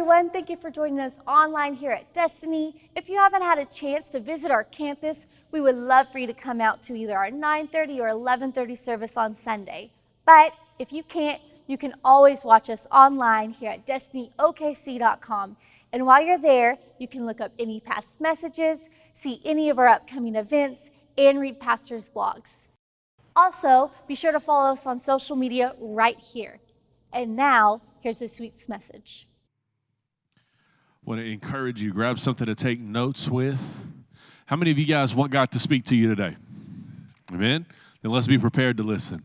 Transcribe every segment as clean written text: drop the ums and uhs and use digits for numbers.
everyone. Thank you for joining us online here at Destiny. If you haven't had a chance to visit our campus, we would love for you to come out to either our 9:30 or 11:30 service on Sunday. But if you can't, you can always watch us online here at destinyokc.com. And while you're there, you can look up any past messages, see any of our upcoming events, and read pastors' blogs. Also, be sure to follow us on social media right here. And now, here's this week's message. I want to encourage you, grab something to take notes with. How many of you guys want God to speak to you today? Amen? Then let's be prepared to listen.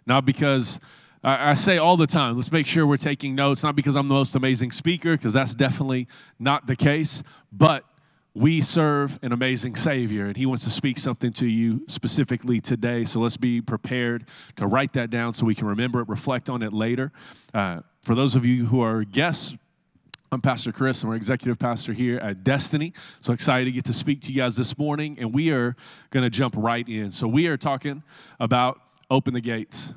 Not because, I say all the time, let's make sure we're taking notes, not because I'm the most amazing speaker, because that's definitely not the case, but we serve an amazing Savior, and He wants to speak something to you specifically today, so let's be prepared to write that down so we can remember it, reflect on it later. For those of you who are guests, I'm Pastor Chris. I'm our executive pastor here at Destiny. So excited to get to speak to you guys this morning, and we are going to jump right in. So we are talking about open the gates.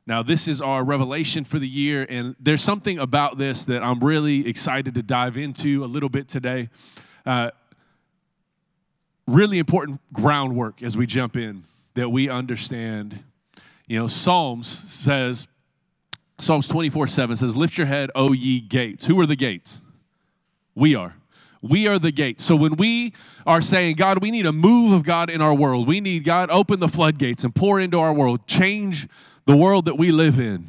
Now, this is our revelation for the year, and there's something about this that I'm really excited to dive into a little bit today. Really important groundwork as we jump in that we understand. You know, Psalms 24:7 says, lift your head, O ye gates. Who are the gates? We are. We are the gates. So when we are saying, God, we need a move of God in our world. We need, God, open the floodgates and pour into our world. Change the world that we live in.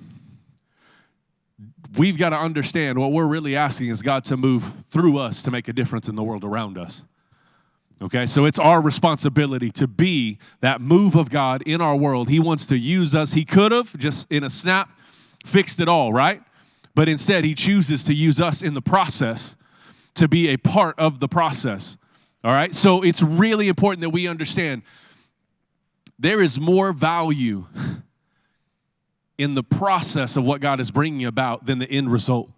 We've got to understand what we're really asking is God to move through us to make a difference in the world around us. Okay, so it's our responsibility to be that move of God in our world. He wants to use us. He could have, just in a snap, fixed it all, right? But instead, He chooses to use us in the process to be a part of the process, all right? So it's really important that we understand there is more value in the process of what God is bringing about than the end result.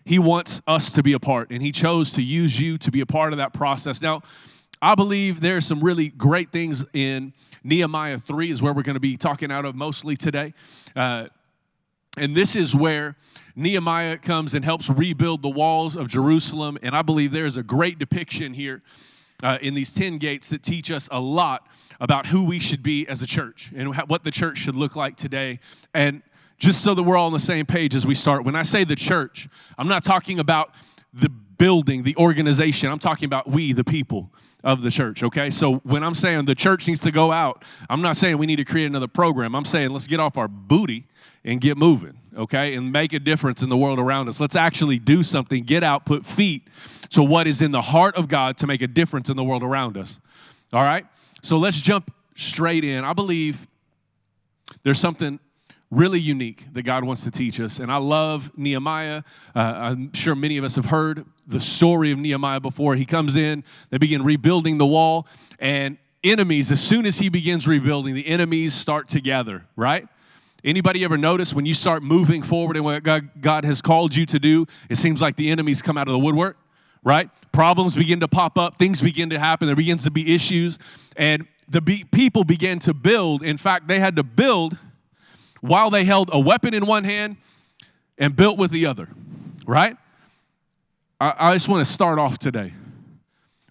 He wants us to be a part, and He chose to use you to be a part of that process. Now, I believe there are some really great things in Nehemiah 3 is where we're going to be talking out of mostly today. And this is where Nehemiah comes and helps rebuild the walls of Jerusalem. And I believe there's a great depiction here in these 10 gates that teach us a lot about who we should be as a church and what the church should look like today. And just so that we're all on the same page as we start, when I say the church, I'm not talking about the building, the organization. I'm talking about we, the people of the church, okay? So when I'm saying the church needs to go out, I'm not saying we need to create another program. I'm saying let's get off our booty and get moving, okay? And make a difference in the world around us. Let's actually do something, get out, put feet to what is in the heart of God to make a difference in the world around us, all right? So let's jump straight in. I believe there's something really unique that God wants to teach us. And I love Nehemiah. I'm sure many of us have heard the story of Nehemiah before. He comes in, they begin rebuilding the wall, and enemies, as soon as he begins rebuilding, the enemies start to gather, right? Anybody ever notice when you start moving forward in what God has called you to do, it seems like the enemies come out of the woodwork, right? Problems begin to pop up, things begin to happen, there begins to be issues, and the people began to build. In fact, they had to build while they held a weapon in one hand and built with the other, right? I just want to start off today.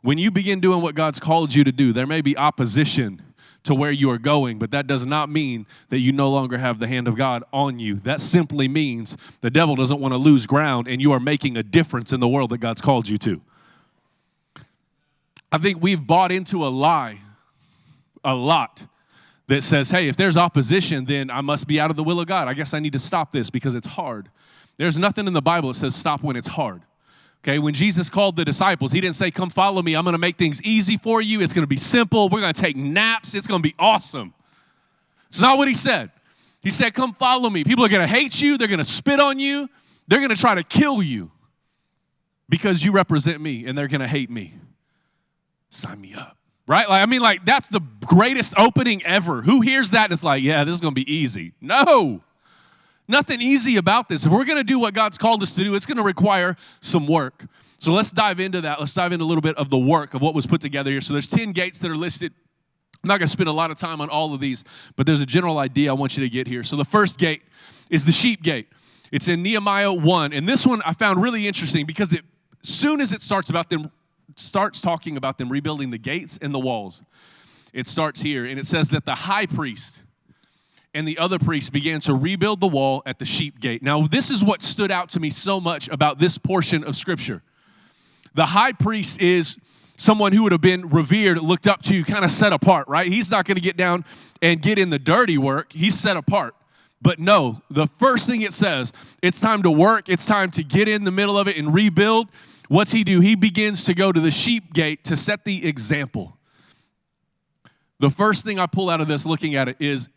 When you begin doing what God's called you to do, there may be opposition to where you are going, but that does not mean that you no longer have the hand of God on you. That simply means the devil doesn't want to lose ground, and you are making a difference in the world that God's called you to. I think we've bought into a lie a lot that says, hey, if there's opposition, then I must be out of the will of God. I guess I need to stop this because it's hard. There's nothing in the Bible that says stop when it's hard. Okay, when Jesus called the disciples, He didn't say, come follow me. I'm going to make things easy for you. It's going to be simple. We're going to take naps. It's going to be awesome. It's not what He said. He said, come follow me. People are going to hate you. They're going to spit on you. They're going to try to kill you because you represent me, and they're going to hate me. Sign me up. Right? Like, that's the greatest opening ever. Who hears that and is like, yeah, this is going to be easy? No. Nothing easy about this. If we're going to do what God's called us to do, it's going to require some work. So let's dive into that. Let's dive into a little bit of the work of what was put together here. So there's 10 gates that are listed. I'm not going to spend a lot of time on all of these, but there's a general idea I want you to get here. So the first gate is the sheep gate. It's in Nehemiah 1. And this one I found really interesting because as soon as it starts talking about them rebuilding the gates and the walls, it starts here. And it says that the high priest and the other priests began to rebuild the wall at the sheep gate. Now, this is what stood out to me so much about this portion of Scripture. The high priest is someone who would have been revered, looked up to, kind of set apart, right? He's not going to get down and get in the dirty work. He's set apart. But no, the first thing it says, it's time to work. It's time to get in the middle of it and rebuild. What's he do? He begins to go to the sheep gate to set the example. The first thing I pull out of this looking at it is,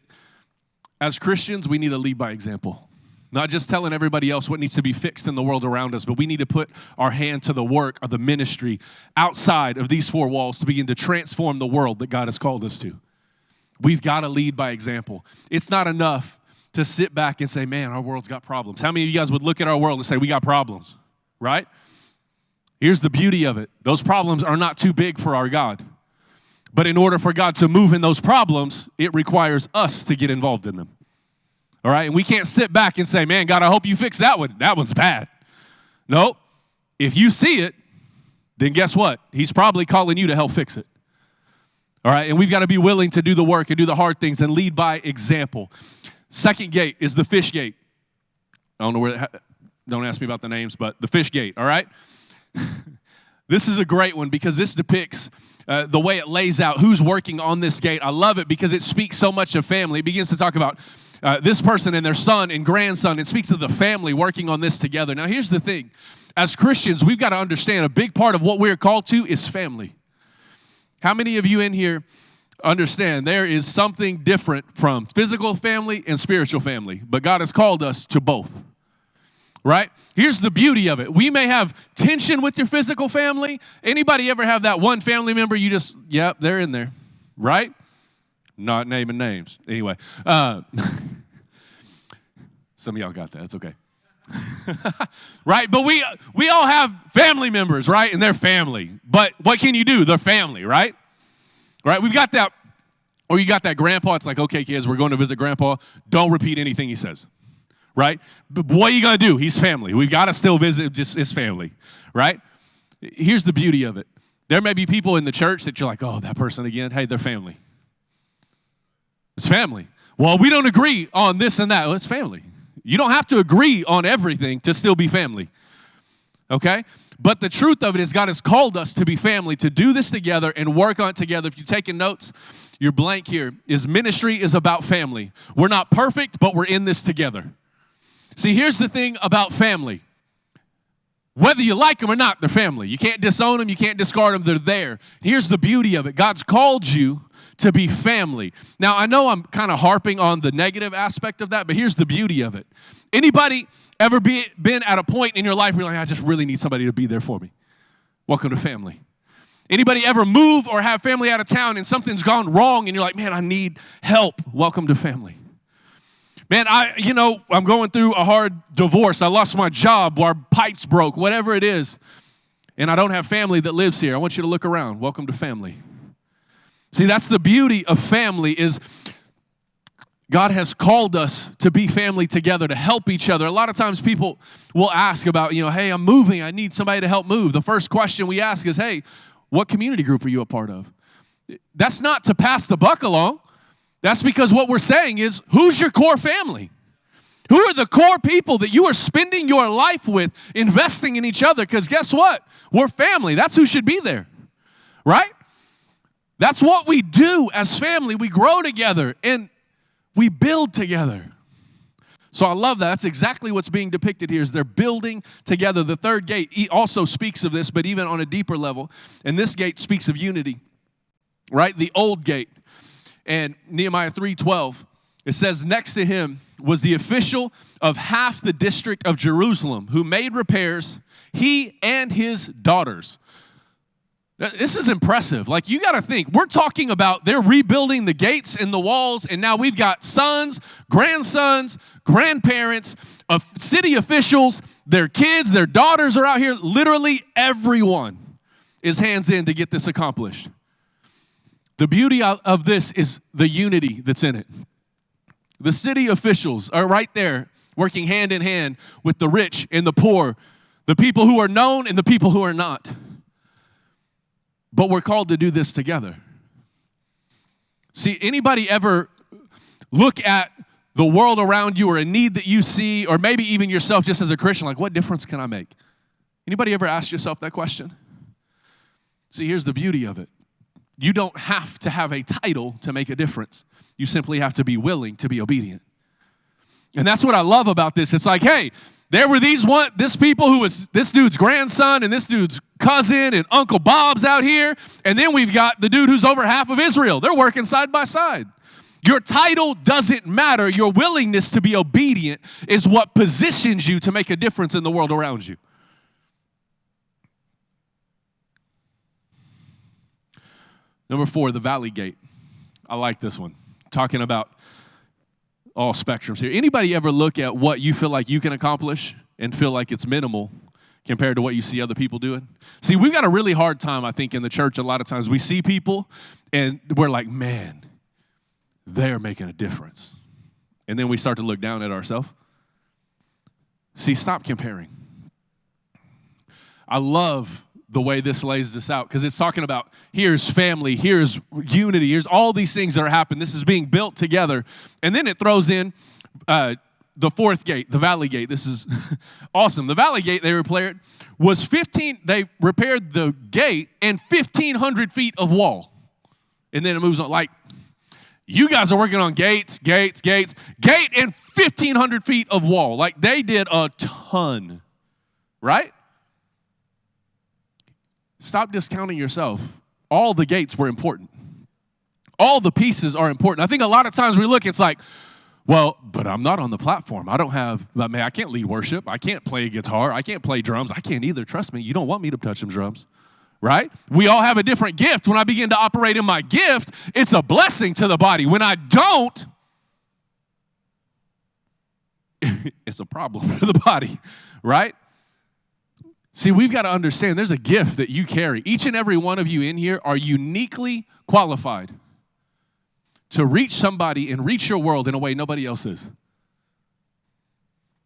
as Christians, we need to lead by example. Not just telling everybody else what needs to be fixed in the world around us, but we need to put our hand to the work of the ministry outside of these four walls to begin to transform the world that God has called us to. We've got to lead by example. It's not enough to sit back and say, man, our world's got problems. How many of you guys would look at our world and say, we got problems, right? Here's the beauty of it. Those problems are not too big for our God. But in order for God to move in those problems, it requires us to get involved in them. All right? And we can't sit back and say, man, God, I hope you fix that one. That one's bad. No. If you see it, then guess what? He's probably calling you to help fix it. All right? And we've got to be willing to do the work and do the hard things and lead by example. Second gate is the fish gate. I don't know where, don't ask me about the names, but the fish gate, all right? This is a great one because this depicts the way it lays out who's working on this gate. I love it because it speaks so much of family. It begins to talk about this person and their son and grandson. It speaks of the family working on this together. Now, here's the thing. As Christians, we've got to understand a big part of what we're called to is family. How many of you in here understand there is something different from physical family and spiritual family, but God has called us to both? Right? Here's the beauty of it. We may have tension with your physical family. Anybody ever have that one family member you just, yep, they're in there, right? Not naming names. Anyway, some of y'all got that. It's okay. Right? But we all have family members, right? And they're family. But what can you do? They're family, right? Right? We've got that, or you got that grandpa. It's like, okay, kids, we're going to visit grandpa. Don't repeat anything he says. Right? But what are you going to do? He's family. We've got to still visit just his family, right? Here's the beauty of it. There may be people in the church that you're like, oh, that person again. Hey, they're family. It's family. Well, we don't agree on this and that. Well, it's family. You don't have to agree on everything to still be family, okay? But the truth of it is God has called us to be family, to do this together and work on it together. If you're taking notes, your blank here is ministry is about family. We're not perfect, but we're in this together. See, here's the thing about family. Whether you like them or not, they're family. You can't disown them. You can't discard them. They're there. Here's the beauty of it. God's called you to be family. Now, I know I'm kind of harping on the negative aspect of that, but here's the beauty of it. Anybody ever been at a point in your life where you're like, I just really need somebody to be there for me? Welcome to family. Anybody ever move or have family out of town and something's gone wrong and you're like, man, I need help? Welcome to family. Man, I'm going through a hard divorce. I lost my job. Our pipes broke, whatever it is. And I don't have family that lives here. I want you to look around. Welcome to family. See, that's the beauty of family is God has called us to be family together, to help each other. A lot of times people will ask about, hey, I'm moving. I need somebody to help move. The first question we ask is, hey, what community group are you a part of? That's not to pass the buck along. That's because what we're saying is, who's your core family? Who are the core people that you are spending your life with, investing in each other? Because guess what? We're family. That's who should be there, right? That's what we do as family. We grow together and we build together. So I love that. That's exactly what's being depicted here is they're building together. The third gate also speaks of this, but even on a deeper level. And this gate speaks of unity, right? The old gate. And Nehemiah 3:12, it says, next to him was the official of half the district of Jerusalem who made repairs, he and his daughters. This is impressive. Like, you got to think, we're talking about they're rebuilding the gates and the walls, and now we've got sons, grandsons, grandparents, city officials, their kids, their daughters are out here. Literally everyone is hands in to get this accomplished. The beauty of this is the unity that's in it. The city officials are right there working hand in hand with the rich and the poor, the people who are known and the people who are not. But we're called to do this together. See, anybody ever look at the world around you or a need that you see, or maybe even yourself just as a Christian, like, what difference can I make? Anybody ever ask yourself that question? See, here's the beauty of it. You don't have to have a title to make a difference. You simply have to be willing to be obedient. And that's what I love about this. It's like, hey, there were this people who was this dude's grandson and this dude's cousin and Uncle Bob's out here. And then we've got the dude who's over half of Israel. They're working side by side. Your title doesn't matter. Your willingness to be obedient is what positions you to make a difference in the world around you. Number 4, the Valley Gate. I like this one. Talking about all spectrums here. Anybody ever look at what you feel like you can accomplish and feel like it's minimal compared to what you see other people doing? See, we've got a really hard time, I think, in the church a lot of times. We see people and we're like, man, they're making a difference. And then we start to look down at ourselves. See, stop comparing. I love the way this lays this out, because it's talking about here's family, here's unity, here's all these things that are happening. This is being built together. And then it throws in the 4th gate, the Valley Gate. This is awesome. The Valley Gate they repaired was they repaired the gate and 1,500 feet of wall. And then it moves on. Like, you guys are working on gate and 1,500 feet of wall. Like, they did a ton, right? Stop discounting yourself. All the gates were important. All the pieces are important. I think a lot of times we look, it's like, well, but I'm not on the platform. I can't lead worship. I can't play guitar. I can't play drums. I can't either. Trust me, you don't want me to touch them drums, right? We all have a different gift. When I begin to operate in my gift, it's a blessing to the body. When I don't, it's a problem to the body, right? See, we've got to understand there's a gift that you carry. Each and every one of you in here are uniquely qualified to reach somebody and reach your world in a way nobody else is.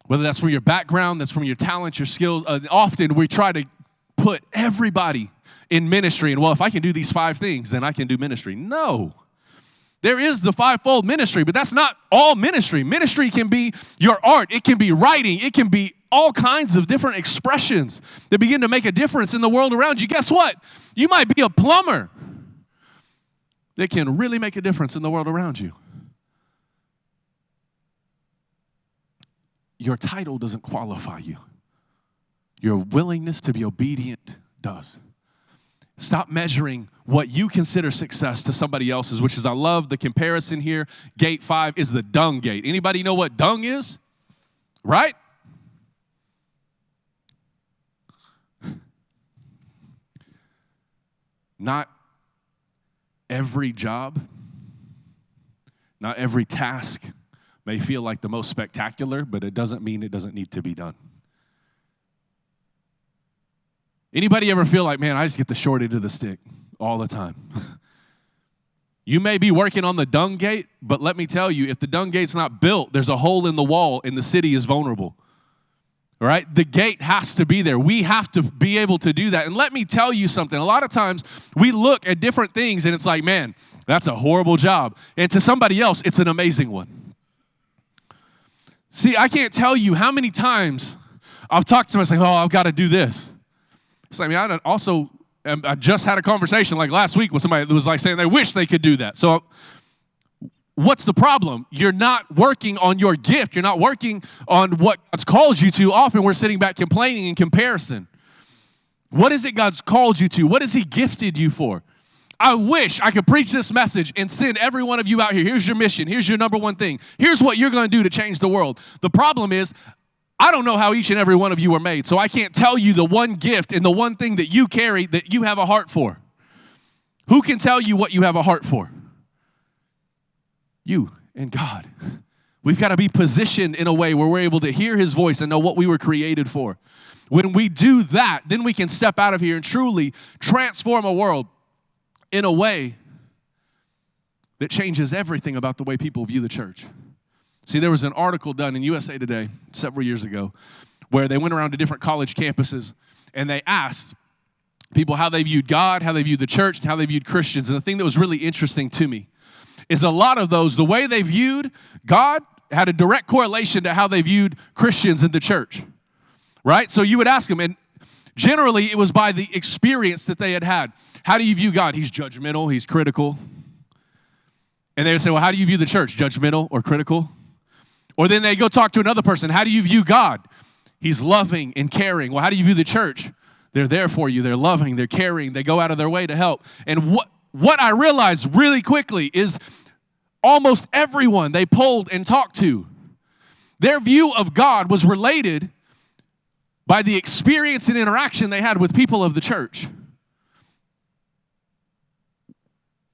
Whether that's from your background, that's from your talent, your skills. Often we try to put everybody in ministry. And, well, if I can do these 5 things, then I can do ministry. No. There is the 5-fold ministry, but that's not all ministry. Ministry can be your art. It can be writing. It can be all kinds of different expressions that begin to make a difference in the world around you. Guess what? You might be a plumber that can really make a difference in the world around you. Your title doesn't qualify you. Your willingness to be obedient does. Stop measuring what you consider success to somebody else's, which is, I love the comparison here. Gate 5 is the dung gate. Anybody know what dung is? Right? Not every job, not every task may feel like the most spectacular, but it doesn't mean it doesn't need to be done. Anybody ever feel like, man, I just get the short end of the stick all the time? You may be working on the dung gate, but let me tell you, if the dung gate's not built, there's a hole in the wall and the city is vulnerable. All right? The gate has to be there. We have to be able to do that. And let me tell you something. A lot of times we look at different things and it's like, man, that's a horrible job. And to somebody else, it's an amazing one. See, I can't tell you how many times I've talked to somebody saying, oh, I've got to do this. So, I mean, I just had a conversation like last week with somebody that was like saying they wish they could do that. So what's the problem? You're not working on your gift. You're not working on what God's called you to. Often we're sitting back complaining in comparison. What is it God's called you to? What has He gifted you for? I wish I could preach this message and send every one of you out here. Here's your mission. Here's your number one thing. Here's what you're going to do to change the world. The problem is, I don't know how each and every one of you are made, so I can't tell you the one gift and the one thing that you carry that you have a heart for. Who can tell you what you have a heart for? You and God. We've got to be positioned in a way where we're able to hear His voice and know what we were created for. When we do that, then we can step out of here and truly transform a world in a way that changes everything about the way people view the church. See, there was an article done in USA Today several years ago where they went around to different college campuses and they asked people how they viewed God, how they viewed the church, and how they viewed Christians. And the thing that was really interesting to me is a lot of those, the way they viewed God had a direct correlation to how they viewed Christians in the church, right? So you would ask them, and generally it was by the experience that they had had. How do you view God? He's judgmental, he's critical. And they would say, well, how do you view the church? Judgmental or critical? Or then they go talk to another person. How do you view God? He's loving and caring. Well, how do you view the church? They're there for you. They're loving. They're caring. They go out of their way to help. And what I realized really quickly is almost everyone they polled and talked to, their view of God was related by the experience and interaction they had with people of the church.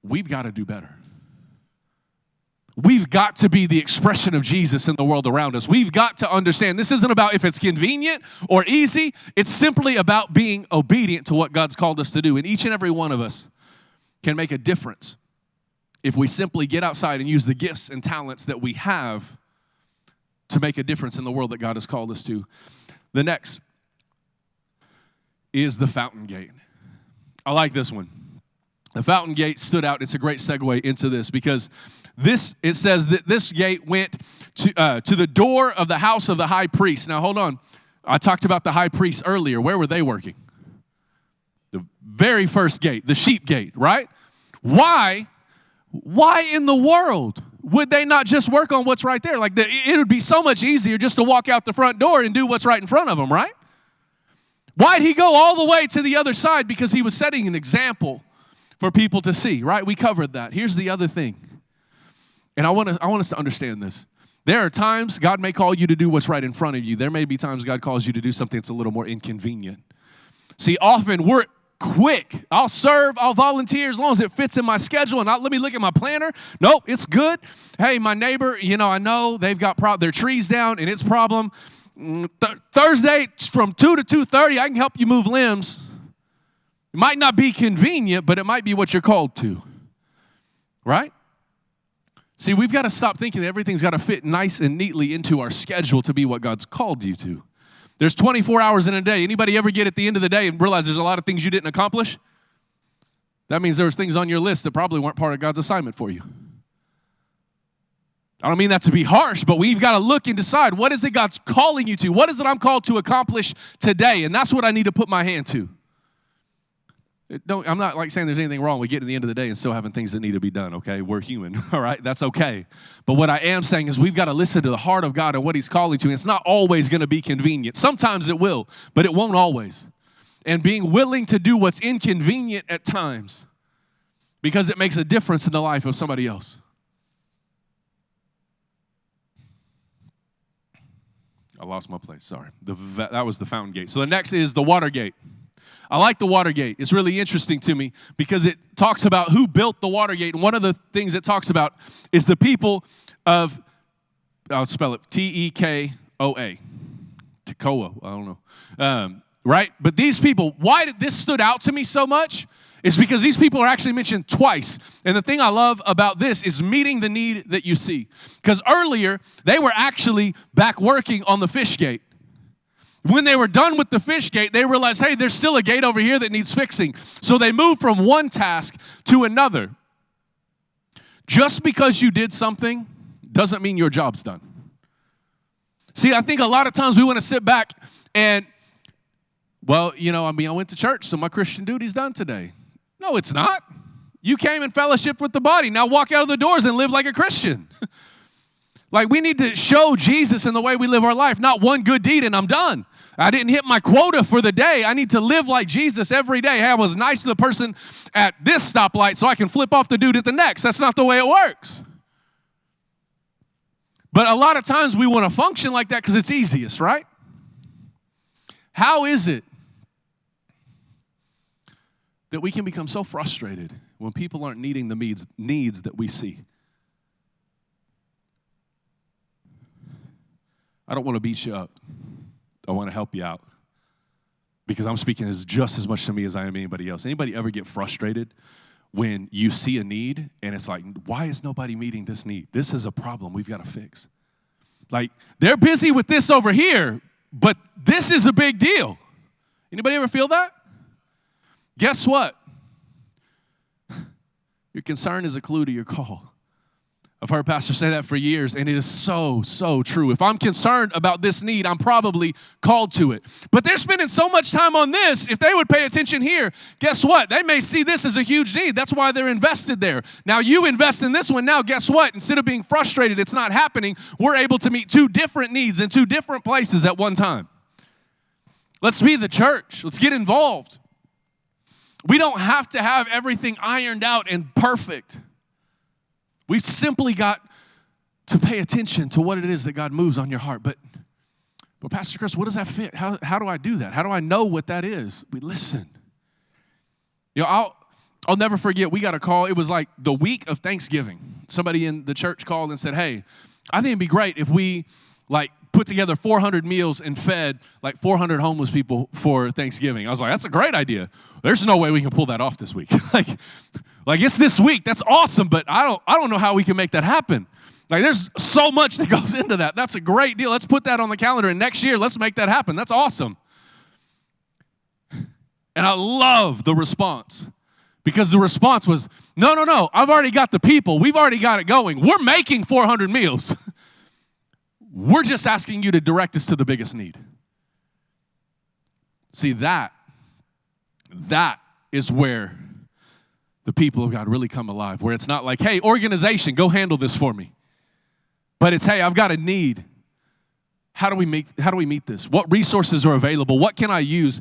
We've got to do better. We've got to be the expression of Jesus in the world around us. We've got to understand this isn't about if it's convenient or easy. It's simply about being obedient to what God's called us to do. And each and every one of us can make a difference if we simply get outside and use the gifts and talents that we have to make a difference in the world that God has called us to. The next is the fountain gate. I like this one. The fountain gate stood out. It's a great segue into this because it says that this gate went to the door of the house of the high priest. Now, hold on. I talked about the high priest earlier. Where were they working? The very first gate, the sheep gate, right? Why in the world would they not just work on what's right there? Like, it would be so much easier just to walk out the front door and do what's right in front of them, right? Why'd he go all the way to the other side? Because he was setting an example for people to see, right? We covered that. Here's the other thing. And I want us to understand this. There are times God may call you to do what's right in front of you. There may be times God calls you to do something that's a little more inconvenient. See, often we're quick. I'll serve, I'll volunteer as long as it fits in my schedule, and let me look at my planner. Nope, it's good. Hey, my neighbor, I know they've got their trees down, and it's problem. Thursday from 2 to 2:30, I can help you move limbs. It might not be convenient, but it might be what you're called to, right? See, we've got to stop thinking that everything's got to fit nice and neatly into our schedule to be what God's called you to. There's 24 hours in a day. Anybody ever get at the end of the day and realize there's a lot of things you didn't accomplish? That means there was things on your list that probably weren't part of God's assignment for you. I don't mean that to be harsh, but we've got to look and decide, what is it God's calling you to? What is it I'm called to accomplish today? And that's what I need to put my hand to. I'm not saying there's anything wrong with getting to the end of the day and still having things that need to be done, okay? We're human, all right? That's okay. But what I am saying is we've got to listen to the heart of God and what he's calling to. And it's not always going to be convenient. Sometimes it will, but it won't always. And being willing to do what's inconvenient at times because it makes a difference in the life of somebody else. I lost my place, sorry. That was the fountain gate. So the next is the water gate. I like the water gate. It's really interesting to me because it talks about who built the water gate. And one of the things it talks about is the people of, I'll spell it, Tekoa. Tekoa, I don't know. Right? But these people, why did this stood out to me so much? Is because these people are actually mentioned twice. And the thing I love about this is meeting the need that you see. Because earlier, they were actually back working on the fish gate. When they were done with the fish gate, they realized, hey, there's still a gate over here that needs fixing. So they moved from one task to another. Just because you did something doesn't mean your job's done. See, I think a lot of times we want to sit back and, I went to church, so my Christian duty's done today. No, it's not. You came and fellowshiped with the body. Now walk out of the doors and live like a Christian. Like, we need to show Jesus in the way we live our life, not one good deed and I'm done. I didn't hit my quota for the day. I need to live like Jesus every day. Hey, I was nice to the person at this stoplight so I can flip off the dude at the next. That's not the way it works. But a lot of times we want to function like that because it's easiest, right? How is it that we can become so frustrated when people aren't meeting the needs that we see? I don't want to beat you up. I want to help you out because I'm speaking just as much to me as I am anybody else. Anybody ever get frustrated when you see a need and it's like, why is nobody meeting this need? This is a problem we've got to fix. Like, they're busy with this over here, but this is a big deal. Anybody ever feel that? Guess what? Your concern is a clue to your call. I've heard pastors say that for years, and it is so, so true. If I'm concerned about this need, I'm probably called to it. But they're spending so much time on this, if they would pay attention here, guess what? They may see this as a huge need. That's why they're invested there. Now you invest in this one. Now guess what? Instead of being frustrated, it's not happening, we're able to meet two different needs in two different places at one time. Let's be the church. Let's get involved. We don't have to have everything ironed out and perfect. We've simply got to pay attention to what it is that God moves on your heart. But Pastor Chris, what does that fit? How do I do that? How do I know what that is? We listen. You know, I'll never forget, we got a call. It was like the week of Thanksgiving. Somebody in the church called and said, hey, I think it'd be great if we put together 400 meals and fed 400 homeless people for Thanksgiving. I was like, that's a great idea. There's no way we can pull that off this week. Like it's this week. That's awesome, but I don't know how we can make that happen. There's so much that goes into that. That's a great deal. Let's put that on the calendar, and next year, let's make that happen. That's awesome. And I love the response, because the response was, no, I've already got the people. We've already got it going. We're making 400 meals. We're just asking you to direct us to the biggest need. See, that is where the people of God really come alive, where it's not like, hey, organization, go handle this for me. But it's, hey, I've got a need. How do we meet this? What resources are available? What can I use?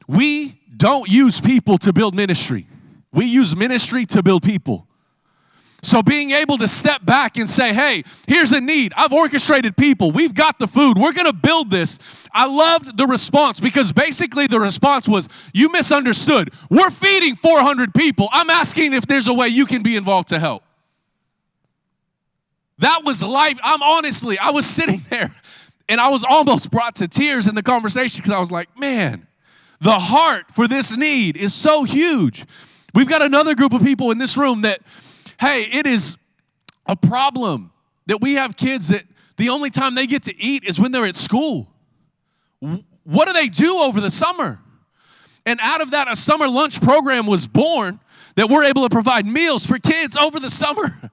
We don't use people to build ministry. We use ministry to build people. So being able to step back and say, hey, here's a need. I've orchestrated people. We've got the food. We're going to build this. I loved the response, because basically the response was, you misunderstood. We're feeding 400 people. I'm asking if there's a way you can be involved to help. That was life. I was sitting there and I was almost brought to tears in the conversation, because I was like, man, the heart for this need is so huge. We've got another group of people in this room that, hey, it is a problem that we have kids that the only time they get to eat is when they're at school. What do they do over the summer? And out of that, a summer lunch program was born that we're able to provide meals for kids over the summer.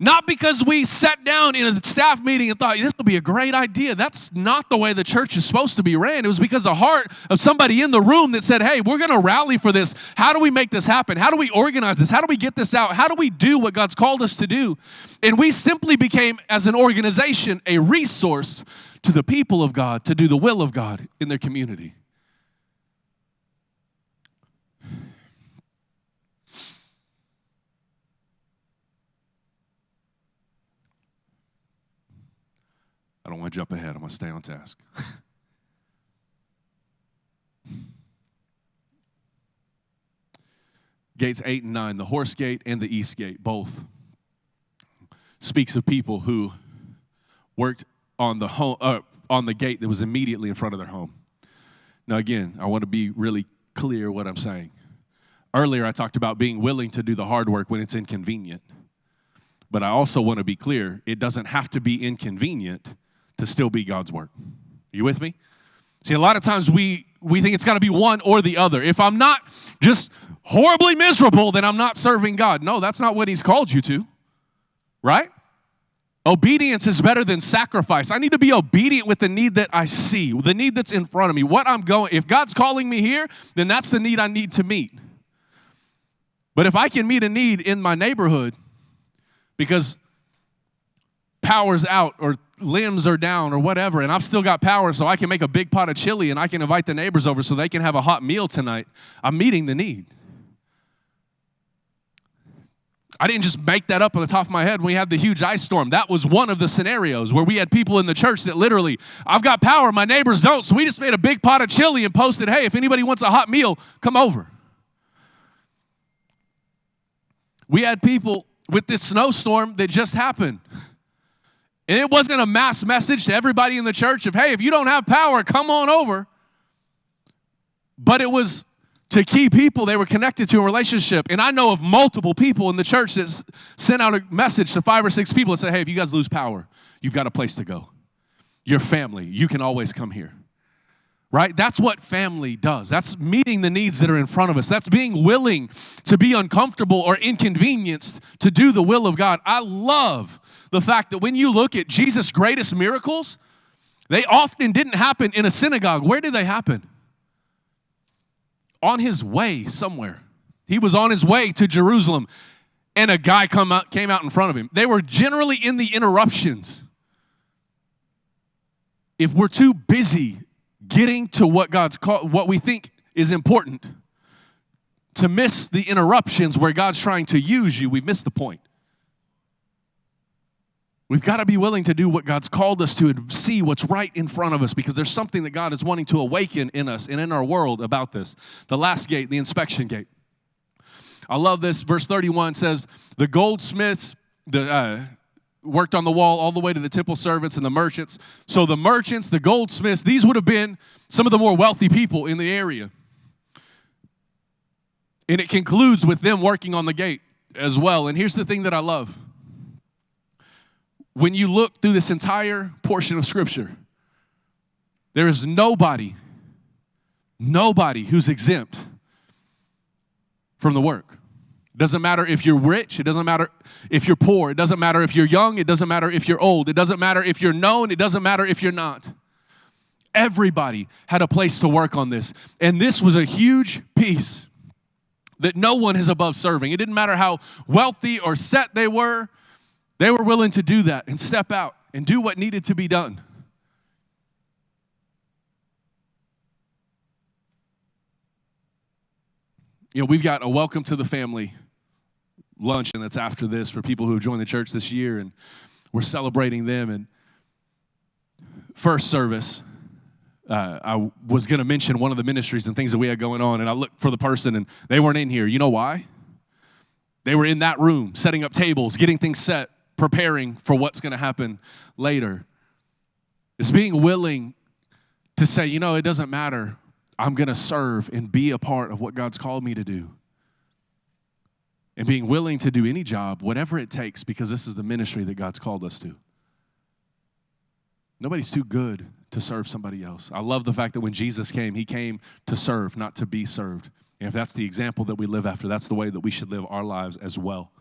Not because we sat down in a staff meeting and thought, this will be a great idea. That's not the way the church is supposed to be ran. It was because the heart of somebody in the room that said, hey, we're going to rally for this. How do we make this happen? How do we organize this? How do we get this out? How do we do what God's called us to do? And we simply became, as an organization, a resource to the people of God to do the will of God in their community. I don't want to jump ahead. I'm going to stay on task. Gates 8 and 9, the horse gate and the east gate, both speaks of people who worked on the gate that was immediately in front of their home. Now, again, I want to be really clear what I'm saying. Earlier, I talked about being willing to do the hard work when it's inconvenient. But I also want to be clear, it doesn't have to be inconvenient to still be God's work. Are you with me? See, a lot of times we think it's got to be one or the other. If I'm not just horribly miserable, then I'm not serving God. No, that's not what He's called you to, right? Obedience is better than sacrifice. I need to be obedient with the need that I see, the need that's in front of me, if God's calling me here, then that's the need I need to meet. But if I can meet a need in my neighborhood because power's out or limbs are down or whatever, and I've still got power, so I can make a big pot of chili and I can invite the neighbors over so they can have a hot meal tonight, I'm meeting the need. I didn't just make that up on the top of my head when we had the huge ice storm. That was one of the scenarios where we had people in the church that literally, I've got power, my neighbors don't, so we just made a big pot of chili and posted, hey, if anybody wants a hot meal, come over. We had people with this snowstorm that just happened. And it wasn't a mass message to everybody in the church of, hey, if you don't have power, come on over. But it was to key people they were connected to in relationship. And I know of multiple people in the church that sent out a message to 5 or 6 people and said, hey, if you guys lose power, you've got a place to go. Your family, you can always come here. Right? That's what family does. That's meeting the needs that are in front of us. That's being willing to be uncomfortable or inconvenienced to do the will of God. I love the fact that when you look at Jesus' greatest miracles, they often didn't happen in a synagogue. Where did they happen? On his way somewhere. He was on his way to Jerusalem, and a guy came out in front of him. They were generally in the interruptions. If we're too busy getting to what we think is important, to miss the interruptions where God's trying to use you, we've missed the point. We've got to be willing to do what God's called us to and see what's right in front of us, because there's something that God is wanting to awaken in us and in our world about this. The last gate, the inspection gate. I love this. Verse 31 says, the goldsmiths worked on the wall all the way to the temple servants and the merchants. So the merchants, the goldsmiths, these would have been some of the more wealthy people in the area. And it concludes with them working on the gate as well. And here's the thing that I love. When you look through this entire portion of Scripture, there is nobody who's exempt from the work. It doesn't matter if you're rich. It doesn't matter if you're poor. It doesn't matter if you're young. It doesn't matter if you're old. It doesn't matter if you're known. It doesn't matter if you're not. Everybody had a place to work on this. And this was a huge piece that no one is above serving. It didn't matter how wealthy or set they were willing to do that and step out and do what needed to be done. You know, we've got a welcome to the family luncheon that's after this for people who have joined the church this year, and we're celebrating them. And first service, I was going to mention one of the ministries and things that we had going on, and I looked for the person, and they weren't in here. You know why? They were in that room, setting up tables, getting things set, preparing for what's going to happen later. It's being willing to say, you know, it doesn't matter. I'm going to serve and be a part of what God's called me to do. And being willing to do any job, whatever it takes, because this is the ministry that God's called us to. Nobody's too good to serve somebody else. I love the fact that when Jesus came, he came to serve, not to be served. And if that's the example that we live after, that's the way that we should live our lives as well.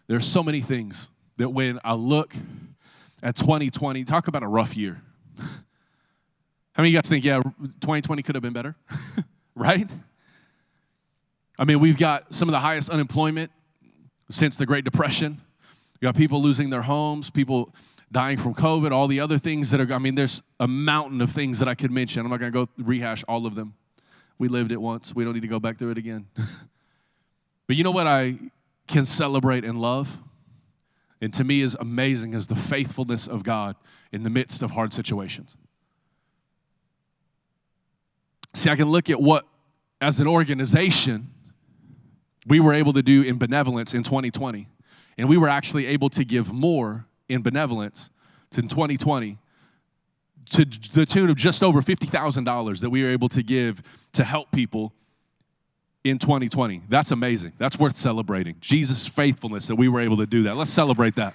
There's so many things that when I look at 2020, talk about a rough year. How many of you guys think, yeah, 2020 could have been better? Right? I mean, we've got some of the highest unemployment since the Great Depression. We've got people losing their homes, people dying from COVID, all the other things that are, I mean, there's a mountain of things that I could mention. I'm not going to go rehash all of them. We lived it once. We don't need to go back through it again. But you know what I can celebrate and love? And to me is amazing is the faithfulness of God in the midst of hard situations. See, I can look at what, as an organization, we were able to do in benevolence in 2020. And we were actually able to give more in benevolence in 2020 to the tune of just over $50,000 that we were able to give to help people in 2020. That's amazing. That's worth celebrating. Jesus' faithfulness that we were able to do that. Let's celebrate that.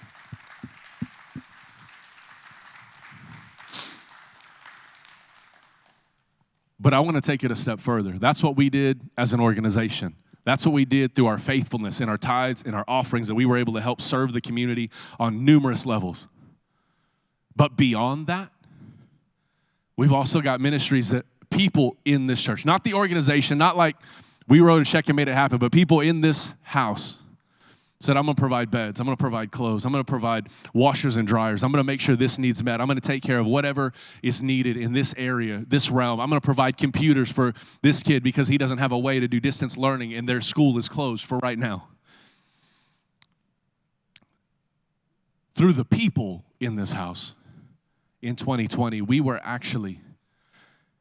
But I want to take it a step further. That's what we did as an organization. That's what we did through our faithfulness and our tithes and our offerings, that we were able to help serve the community on numerous levels. But beyond that, we've also got ministries that people in this church, not the organization, not like we wrote a check and made it happen, but people in this house said, I'm going to provide beds, I'm going to provide clothes, I'm going to provide washers and dryers, I'm going to make sure this needs met, I'm going to take care of whatever is needed in this area, this realm. I'm going to provide computers for this kid because he doesn't have a way to do distance learning and their school is closed for right now. Through the people in this house in 2020, we were actually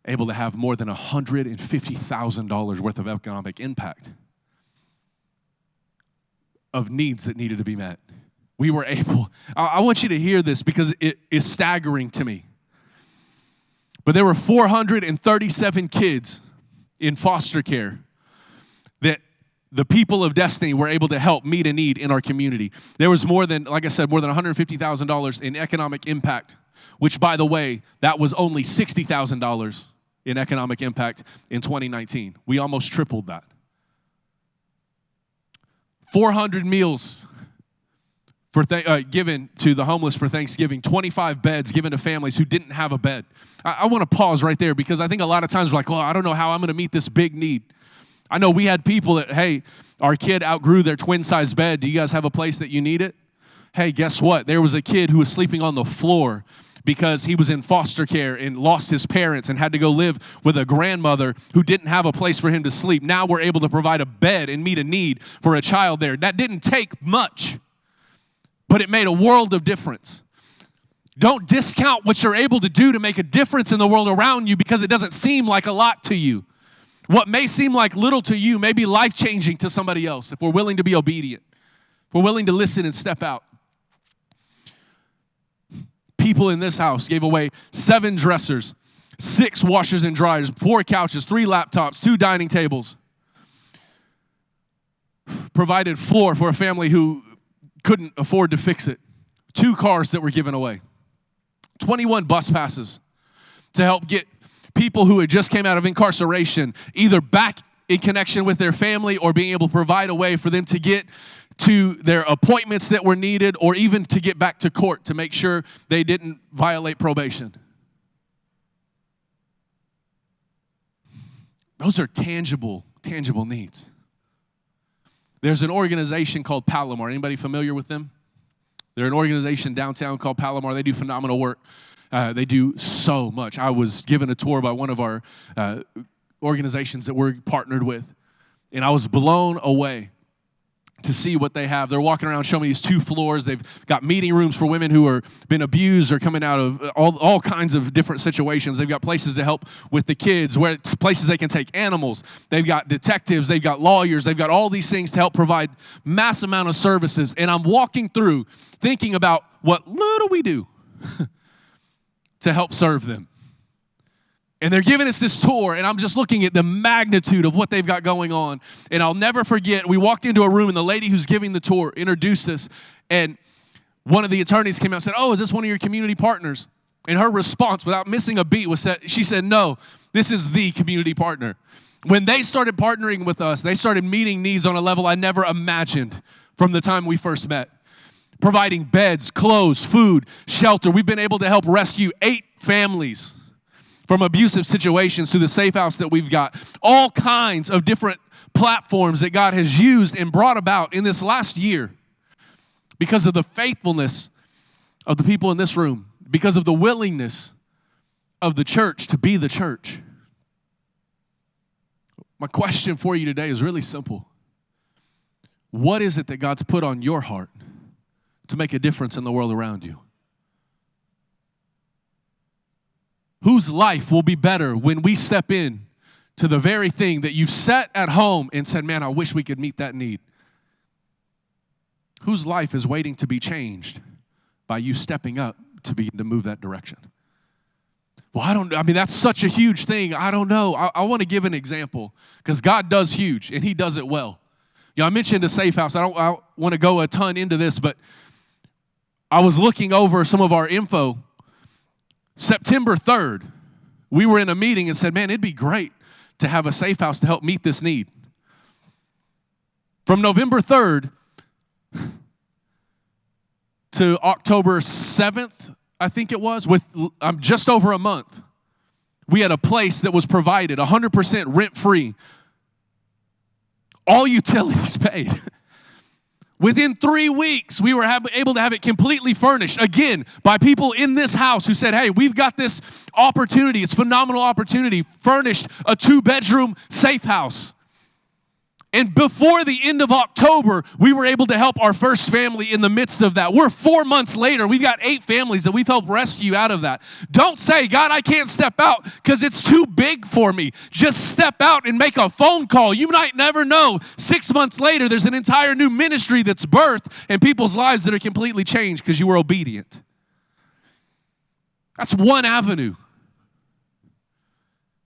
able to have more than $150,000 worth of economic impact of needs that needed to be met. We were able, I want you to hear this because it is staggering to me. But there were 437 kids in foster care that the people of Destiny were able to help meet a need in our community. There was more than, like I said, more than $150,000 in economic impact, which, by the way, that was only $60,000 in economic impact in 2019. We almost tripled that. 400 meals given to the homeless for Thanksgiving, 25 beds given to families who didn't have a bed. I want to pause right there because I think a lot of times we're like, well, I don't know how I'm going to meet this big need. I know we had people that, hey, our kid outgrew their twin-size bed. Do you guys have a place that you need it? Hey, guess what? There was a kid who was sleeping on the floor because he was in foster care and lost his parents and had to go live with a grandmother who didn't have a place for him to sleep. Now we're able to provide a bed and meet a need for a child there. That didn't take much, but it made a world of difference. Don't discount what you're able to do to make a difference in the world around you because it doesn't seem like a lot to you. What may seem like little to you may be life-changing to somebody else if we're willing to be obedient, if we're willing to listen and step out. People in this house gave away 7 dressers, 6 washers and dryers, 4 couches, 3 laptops, 2 dining tables. Provided floor for a family who couldn't afford to fix it. 2 cars that were given away. 21 bus passes to help get people who had just came out of incarceration either back in connection with their family or being able to provide a way for them to get to their appointments that were needed or even to get back to court to make sure they didn't violate probation. Those are tangible needs. There's an organization called Palomar. Anybody familiar with them? They're an organization downtown called Palomar. They do phenomenal work. They do so much. I was given a tour by one of our organizations that we're partnered with, and I was blown away to see what they have. They're walking around showing me these 2 floors. They've got meeting rooms for women who are been abused or coming out of all kinds of different situations. They've got places to help with the kids, where it's places they can take animals. They've got detectives. They've got lawyers. They've got all these things to help provide mass amount of services. And I'm walking through thinking about what little we do to help serve them. And they're giving us this tour, and I'm just looking at the magnitude of what they've got going on. And I'll never forget, we walked into a room, and the lady who's giving the tour introduced us, and one of the attorneys came out and said, "Oh, is this one of your community partners?" And her response, without missing a beat, was that she said, "No, this is the community partner." When they started partnering with us, they started meeting needs on a level I never imagined from the time we first met. Providing beds, clothes, food, shelter. We've been able to help rescue 8 families from abusive situations through the safe house that we've got. All kinds of different platforms that God has used and brought about in this last year because of the faithfulness of the people in this room, because of the willingness of the church to be the church. My question for you today is really simple. What is it that God's put on your heart to make a difference in the world around you? Whose life will be better when we step in to the very thing that you've sat at home and said, "Man, I wish we could meet that need"? Whose life is waiting to be changed by you stepping up to begin to move that direction? Well, that's such a huge thing. I don't know. I want to give an example because God does huge and He does it well. I mentioned the safe house. I don't want to go a ton into this, but I was looking over some of our info. September 3rd, we were in a meeting and said, "Man, it'd be great to have a safe house to help meet this need." From November 3rd to October 7th, I think it was, with just over a month, we had a place that was provided 100% rent-free. All utilities paid. Within 3 weeks, we were able to have it completely furnished, again, by people in this house who said, "Hey, we've got this opportunity. It's a phenomenal opportunity." Furnished a 2-bedroom safe house. And before the end of October, we were able to help our first family in the midst of that. We're 4 months later. We've got 8 families that we've helped rescue out of that. Don't say, "God, I can't step out because it's too big for me." Just step out and make a phone call. You might never know. 6 months later, there's an entire new ministry that's birthed and people's lives that are completely changed because you were obedient. That's one avenue.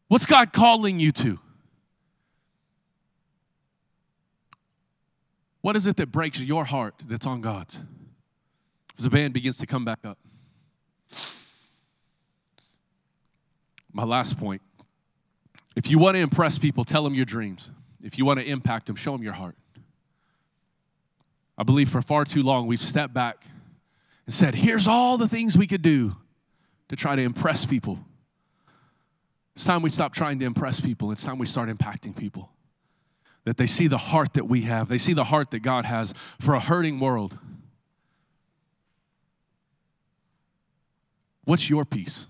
What's God calling you to? What is it that breaks your heart that's on God's? As the band begins to come back up. My last point. If you want to impress people, tell them your dreams. If you want to impact them, show them your heart. I believe for far too long we've stepped back and said, here's all the things we could do to try to impress people. It's time we stop trying to impress people. It's time we start impacting people. That they see the heart that we have. They see the heart that God has for a hurting world. What's your piece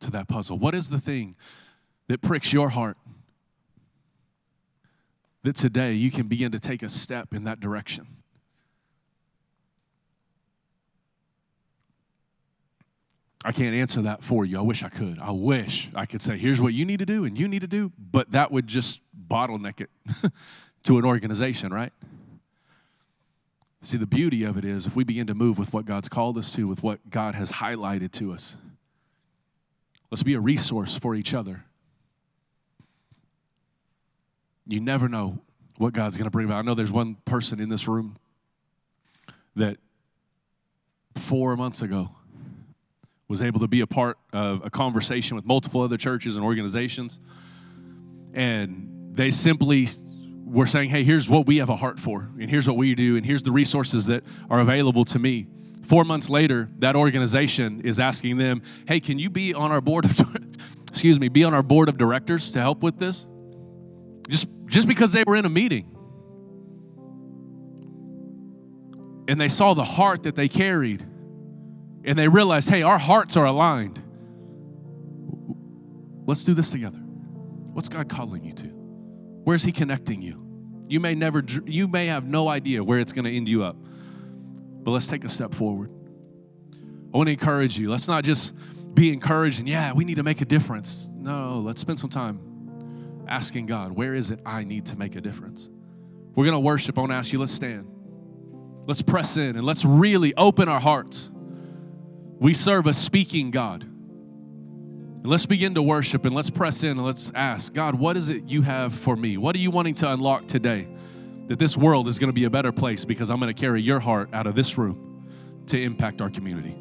to that puzzle? What is the thing that pricks your heart that today you can begin to take a step in that direction? I can't answer that for you. I wish I could. I wish I could say, here's what you need to do and you need to do, but that would just bottleneck it to an organization, right? See, the beauty of it is if we begin to move with what God's called us to, with what God has highlighted to us, let's be a resource for each other. You never know what God's going to bring about. I know there's one person in this room that 4 months ago was able to be a part of a conversation with multiple other churches and organizations. And they simply were saying, hey, here's what we have a heart for, and here's what we do, and here's the resources that are available to me. 4 months later, that organization is asking them, hey, can you be on our board of be on our board of directors to help with this? Just because they were in a meeting. And they saw the heart that they carried. And they realized, hey, our hearts are aligned. Let's do this together. What's God calling you to? Where's he connecting you? You may have no idea where it's going to end you up. But let's take a step forward. I want to encourage you. Let's not just be encouraged and, yeah, we need to make a difference. No, let's spend some time asking God, where is it I need to make a difference? We're going to worship. I want to ask you, let's stand. Let's press in and let's really open our hearts. We serve a speaking God. And let's begin to worship and let's press in and let's ask, God, what is it you have for me? What are you wanting to unlock today? That this world is going to be a better place because I'm going to carry your heart out of this room to impact our community.